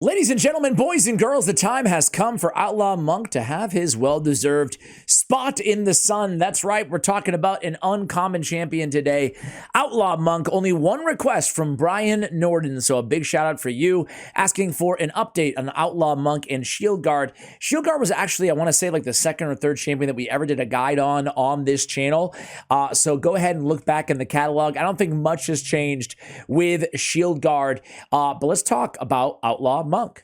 Ladies and gentlemen, boys and girls, the time has come for Outlaw Monk to have his well-deserved spot in the sun. That's right, we're talking about an uncommon champion today. Outlaw Monk, only one request from Brian Norden, so a big shout out for you, asking for an update on Outlaw Monk and Shield Guard. Shield Guard was actually, I want to say, like the second or third champion that we ever did a guide on this channel. So go ahead and look back in the catalog. I don't think much has changed with Shield Guard, but let's talk about Outlaw Monk.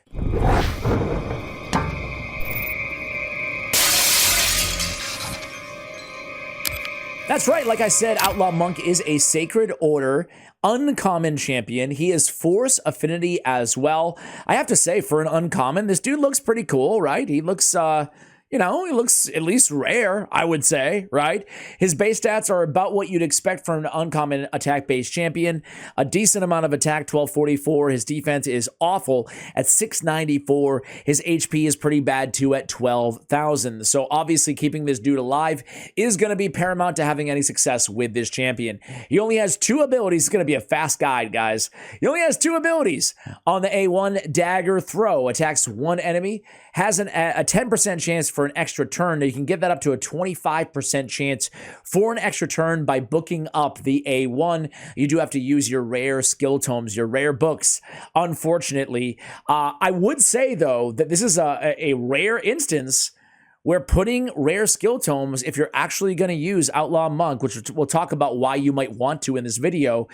That's right, like I said, Outlaw Monk is a Sacred Order uncommon champion. He is Force Affinity as well. I have to say, for an uncommon, this dude looks pretty cool, right? He looks, he looks at least rare, I would say, right? His base stats are about what you'd expect from an uncommon attack-based champion. A decent amount of attack, 1244. His defense is awful at 694. His HP is pretty bad, too, at 12,000. So obviously, keeping this dude alive is going to be paramount to having any success with this champion. He only has two abilities. He's going to be a fast guide, guys. He only has two abilities. On the A1, Dagger Throw. Attacks one enemy. Has a 10% chance for an extra turn. Now you can get that up to a 25% chance for an extra turn by booking up the A1. You do have to use your rare skill tomes, your rare books, unfortunately. I would say, though, that this is a rare instance where putting rare skill tomes, if you're actually going to use Outlaw Monk, which we'll talk about why you might want to in this video,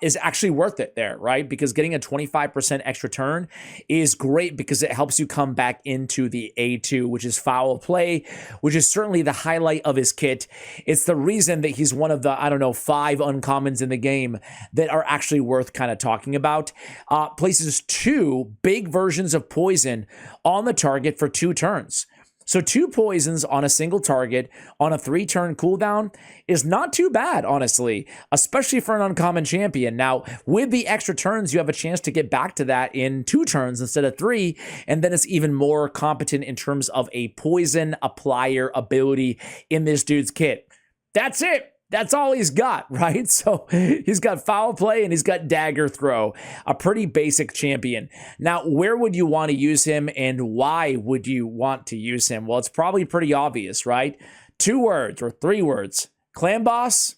is actually worth it there, right? Because getting a 25% extra turn is great because it helps you come back into the A2, which is foul play, which is certainly the highlight of his kit. It's the reason that he's one of the, 5 uncommons in the game that are actually worth kind of talking about. Places 2 big versions of poison on the target for 2 turns. So 2 poisons on a single target on a 3-turn cooldown is not too bad, honestly, especially for an uncommon champion. Now, with the extra turns, you have a chance to get back to that in 2 turns instead of 3, and then it's even more competent in terms of a poison applier ability in this dude's kit. That's it. That's all he's got, right? So he's got foul play and he's got dagger throw, a pretty basic champion. Now, where would you want to use him and why would you want to use him? Well, it's probably pretty obvious, right? 2 words or 3 words: clan boss,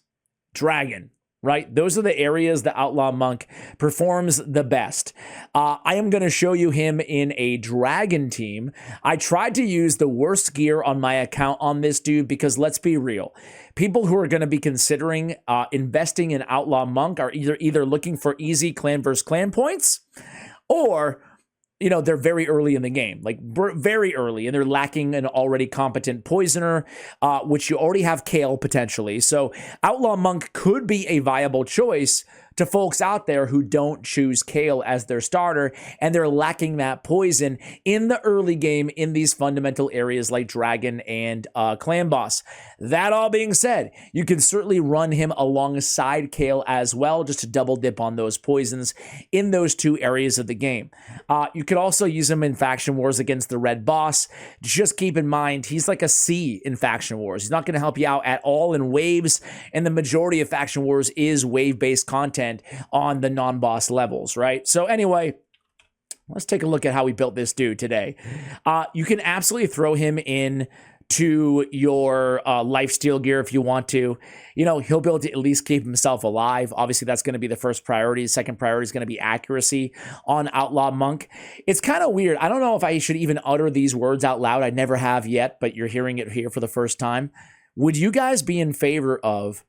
dragon. Right? Those are the areas that Outlaw Monk performs the best. I am going to show you him in a dragon team. I tried to use the worst gear on my account on this dude because, let's be real, people who are going to be considering investing in Outlaw Monk are either looking for easy clan versus clan points, or they're very early in the game, like very early, and they're lacking an already competent poisoner, which you already have Kale potentially. So Outlaw Monk could be a viable choice to folks out there who don't choose Kale as their starter, and they're lacking that poison in the early game in these fundamental areas like Dragon and Clan Boss. That all being said, you can certainly run him alongside Kale as well, just to double dip on those poisons in those 2 areas of the game. You could also use him in Faction Wars against the Red Boss. Just keep in mind, he's like a C in Faction Wars. He's not going to help you out at all in waves, and the majority of Faction Wars is wave-based content on the non-boss levels, right? So anyway, let's take a look at how we built this dude today. You can absolutely throw him in to your lifesteal gear if you want to. He'll be able to at least keep himself alive. Obviously, that's going to be the first priority. The second priority is going to be accuracy on Outlaw Monk. It's kind of weird. I don't know if I should even utter these words out loud. I never have yet, but you're hearing it here for the first time. Would you guys be in favor of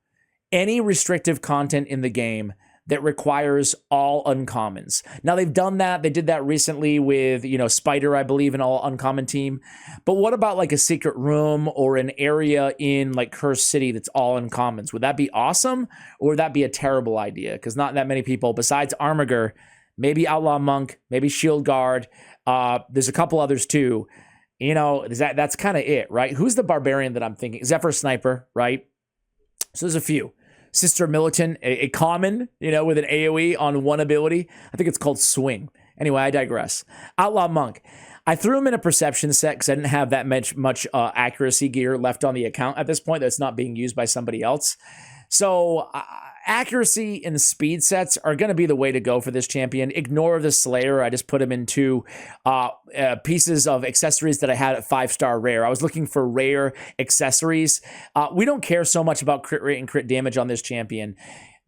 any restrictive content in the game that requires all uncommons? Now, they've done that. They did that recently with, Spider, I believe, an all uncommon team. But what about like a secret room or an area in like Cursed City that's all uncommons? Would that be awesome, or would that be a terrible idea? Because not that many people, besides Armiger, maybe Outlaw Monk, maybe Shield Guard, there's a couple others too. That's kind of it, right? Who's the barbarian that I'm thinking? Zephyr Sniper, right? So there's a few. Sister Militant, a common, with an AoE on one ability. I think it's called Swing. Anyway, I digress. Outlaw Monk. I threw him in a perception set because I didn't have that much accuracy gear left on the account at this point that's not being used by somebody else. So Accuracy and speed sets are going to be the way to go for this champion. Ignore the Slayer. I just put him into pieces of accessories that I had at 5-star rare. I was looking for rare accessories. We don't care so much about crit rate and crit damage on this champion.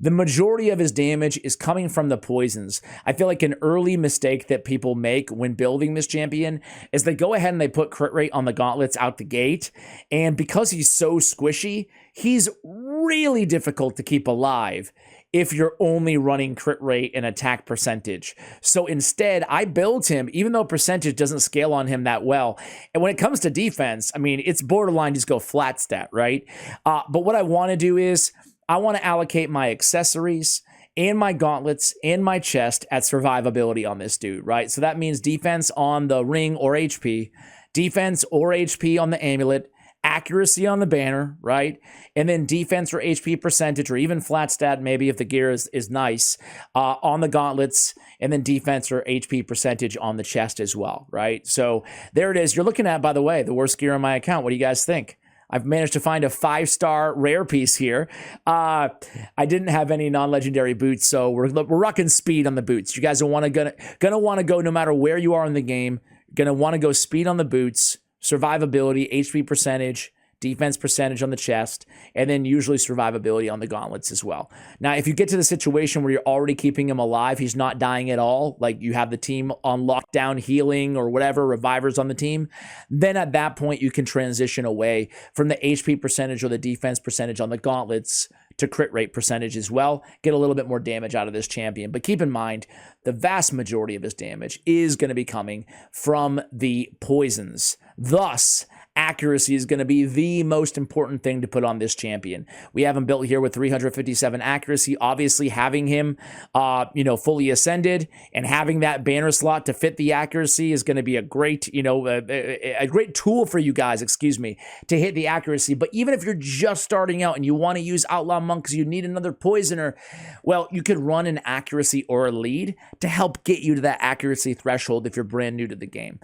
The majority of his damage is coming from the poisons. I feel like an early mistake that people make when building this champion is they go ahead and they put crit rate on the gauntlets out the gate. And because he's so squishy, he's really difficult to keep alive if you're only running crit rate and attack percentage. So instead, I built him, even though percentage doesn't scale on him that well. And when it comes to defense, I mean, it's borderline just go flat stat, right? But what I want to do is I want to allocate my accessories and my gauntlets and my chest at survivability on this dude, right? So that means defense on the ring or HP, defense or HP on the amulet, accuracy on the banner, right? And then defense or HP percentage or even flat stat, maybe if the gear is nice, on the gauntlets, and then defense or HP percentage on the chest as well, right? So there it is. You're looking at, by the way, the worst gear on my account. What do you guys think? I've managed to find a 5-star rare piece here. I didn't have any non-legendary boots, so we're rocking speed on the boots. You guys are gonna want to go no matter where you are in the game. You're gonna want to go speed on the boots, survivability, HP percentage, defense percentage on the chest, and then usually survivability on the gauntlets as well. Now, if you get to the situation where you're already keeping him alive, he's not dying at all, like you have the team on lockdown, healing or whatever, revivers on the team, then at that point you can transition away from the HP percentage or the defense percentage on the gauntlets to crit rate percentage as well, get a little bit more damage out of this champion. But keep in mind, the vast majority of his damage is going to be coming from the poisons. Thus, accuracy is going to be the most important thing to put on this champion. We have him built here with 357 accuracy. Obviously, having him, fully ascended and having that banner slot to fit the accuracy is going to be a great, a great tool for you guys, to hit the accuracy. But even if you're just starting out and you want to use Outlaw Monk because you need another poisoner, well, you could run an accuracy or a lead to help get you to that accuracy threshold if you're brand new to the game.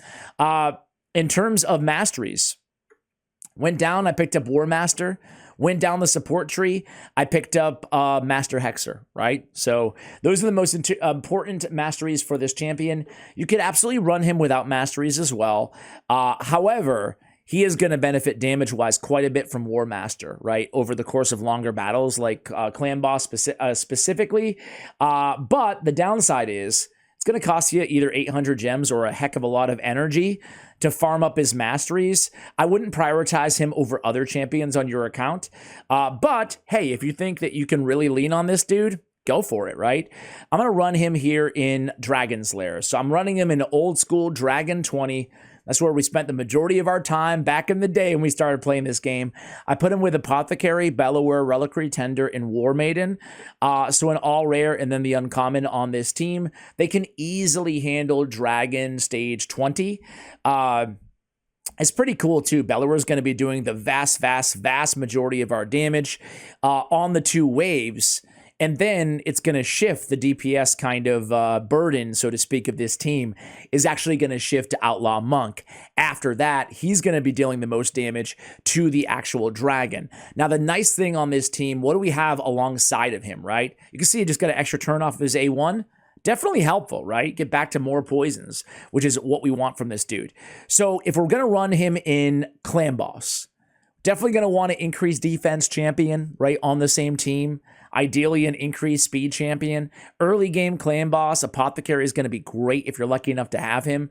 In terms of masteries, went down, I picked up War Master. Went down the support tree, I picked up Master Hexer, right? So those are the most important masteries for this champion. You could absolutely run him without masteries as well. However, he is going to benefit damage-wise quite a bit from War Master, right? Over the course of longer battles, like Clan Boss specifically. But the downside is, it's going to cost you either 800 gems or a heck of a lot of energy to farm up his masteries. I wouldn't prioritize him over other champions on your account. But hey, if you think that you can really lean on this dude, go for it, right? I'm going to run him here in Dragon's Lair. So I'm running him in old school Dragon 20. That's where we spent the majority of our time back in the day when we started playing this game. I put him with Apothecary, Bellower, Reliquary Tender, and War Maiden. So an all rare and then the uncommon on this team. They can easily handle Dragon Stage 20. It's pretty cool too. Bellower is going to be doing the vast majority of our damage on the 2 waves. And then it's going to shift the DPS kind of burden, so to speak, of this team is actually going to shift to Outlaw Monk. After that, he's going to be dealing the most damage to the actual dragon. Now, the nice thing on this team, what do we have alongside of him, right? You can see he just got an extra turn off of his A1. Definitely helpful, right? Get back to more poisons, which is what we want from this dude. So if we're going to run him in Clan Boss, definitely going to want to increase defense champion, right, on the same team. Ideally, an increased speed champion. Early game Clan Boss, Apothecary is going to be great if you're lucky enough to have him.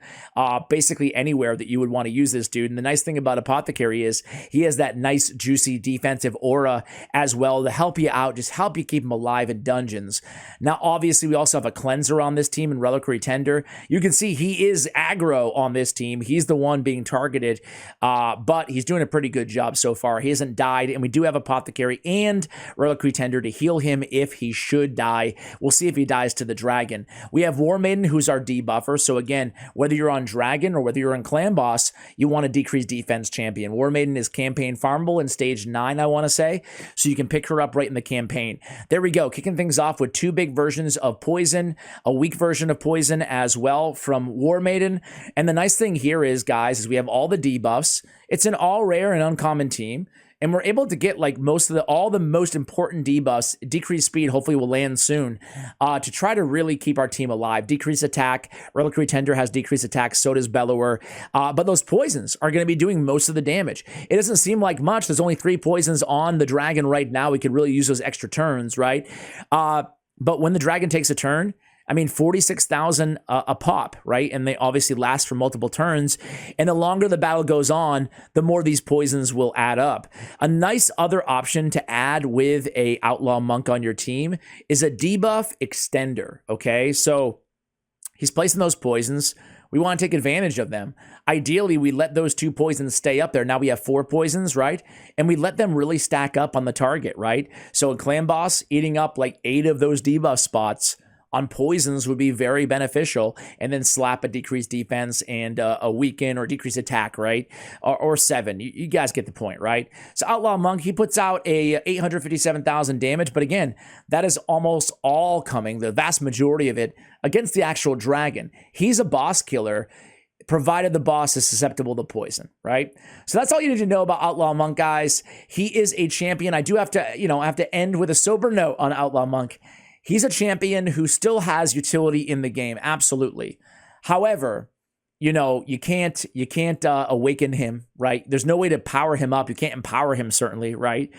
Basically anywhere that you would want to use this dude. And the nice thing about Apothecary is he has that nice, juicy defensive aura as well to help you out, just help you keep him alive in dungeons. Now, obviously, we also have a Cleanser on this team and Reliquary Tender. You can see he is aggro on this team. He's the one being targeted, but he's doing a pretty good job so far. He hasn't died, and we do have Apothecary and Reliquary Tender to heal him if he should die. We'll see if he dies to the dragon. We have War Maiden, who's our debuffer. So again, whether you're on dragon or whether you're on Clan Boss, you want to decrease defense champion. War Maiden is campaign farmable in stage 9, I want to say. So you can pick her up right in the campaign. There we go. Kicking things off with 2 big versions of poison, a weak version of poison as well from War Maiden. And the nice thing here is, guys, is we have all the debuffs. It's an all rare and uncommon team. and we're able to get like all the most important debuffs. Decreased speed hopefully will land soon, to try to really keep our team alive. Decreased attack, Reliquary Tender has decreased attack, so does Bellower, but those poisons are going to be doing most of the damage. It doesn't seem like much. There's only 3 poisons on the dragon right now. We could really use those extra turns, right? But when the dragon takes a turn, I mean, 46,000 a pop, right? And they obviously last for multiple turns. And the longer the battle goes on, the more these poisons will add up. A nice other option to add with a Outlaw Monk on your team is a debuff extender, okay? So he's placing those poisons. We want to take advantage of them. Ideally, we let those 2 poisons stay up there. Now we have 4 poisons, right? And we let them really stack up on the target, right? So a clan boss eating up like 8 of those debuff spots on poisons would be very beneficial, and then slap a decreased defense and a weaken or decreased attack, right? Or 7. You guys get the point, right? So Outlaw Monk, he puts out a 857,000 damage, but again, that is almost all coming, the vast majority of it, against the actual dragon. He's a boss killer, provided the boss is susceptible to poison, right? So that's all you need to know about Outlaw Monk, guys. He is a champion. I do have to, I have to end with a sober note on Outlaw Monk. He's a champion who still has utility in the game, absolutely. However, you can't awaken him, right? There's no way to power him up. You can't empower him, certainly, right?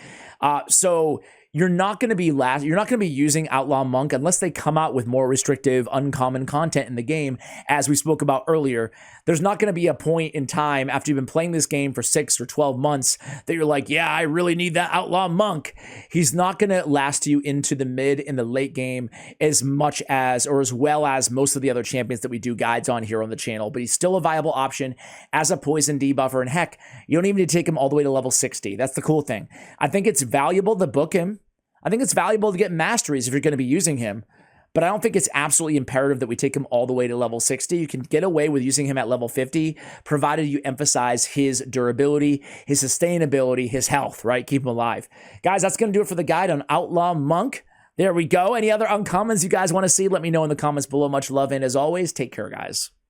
So you're not going to be using Outlaw Monk unless they come out with more restrictive, uncommon content in the game, as we spoke about earlier. There's not going to be a point in time after you've been playing this game for 6 or 12 months that you're like, yeah, I really need that Outlaw Monk. He's not going to last you into the mid and the late game as much as, or as well as most of the other champions that we do guides on here on the channel, but he's still a viable option as a poison debuffer. And heck, you don't even need to take him all the way to level 60. That's the cool thing. I think it's valuable to book him. I think it's valuable to get masteries if you're going to be using him, but I don't think it's absolutely imperative that we take him all the way to level 60. You can get away with using him at level 50, provided you emphasize his durability, his sustainability, his health, right? Keep him alive. Guys, that's going to do it for the guide on Outlaw Monk. There we go. Any other uncommons you guys want to see, let me know in the comments below. Much love, and as always, take care, guys.